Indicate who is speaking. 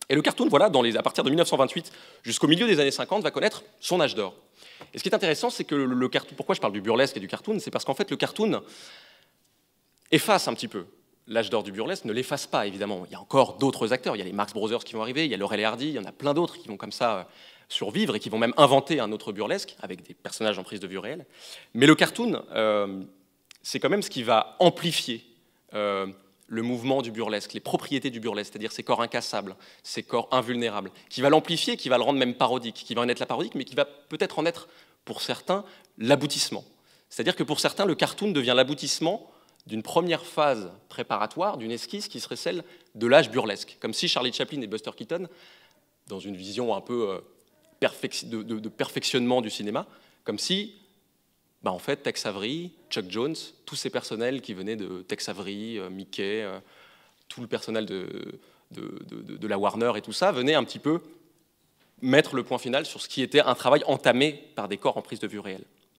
Speaker 1: Et le cartoon, voilà, à partir de 1928 jusqu'au milieu des années 50, va connaître son âge d'or. Et ce qui est intéressant, c'est que le cartoon, pourquoi je parle du burlesque et du cartoon, c'est parce qu'en fait, le cartoon efface un petit peu. L'âge d'or du burlesque ne l'efface pas, évidemment. Il y a encore d'autres acteurs. Il y a les Marx Brothers qui vont arriver, il y a Laurel et Hardy, il y en a plein d'autres qui vont comme ça survivre et qui vont même inventer un autre burlesque avec des personnages en prise de vue réelle. Mais le cartoon, c'est quand même ce qui va amplifier le mouvement du burlesque, les propriétés du burlesque, c'est-à-dire ses corps incassables, ses corps invulnérables, qui va l'amplifier, qui va le rendre même parodique, qui va en être la parodique, mais qui va peut-être en être, pour certains, l'aboutissement. C'est-à-dire que pour certains, le cartoon devient l'aboutissement d'une première phase préparatoire, d'une esquisse qui serait celle de l'âge burlesque. Comme si Charlie Chaplin et Buster Keaton, dans une vision un peu de perfectionnement du cinéma, comme si, en fait, Tex Avery, Chuck Jones, tous ces personnels qui venaient de Tex Avery, Mickey, tout le personnel de la Warner et tout ça, venaient un petit peu mettre le point final sur ce qui était un travail entamé par des corps en prise de vue réelle.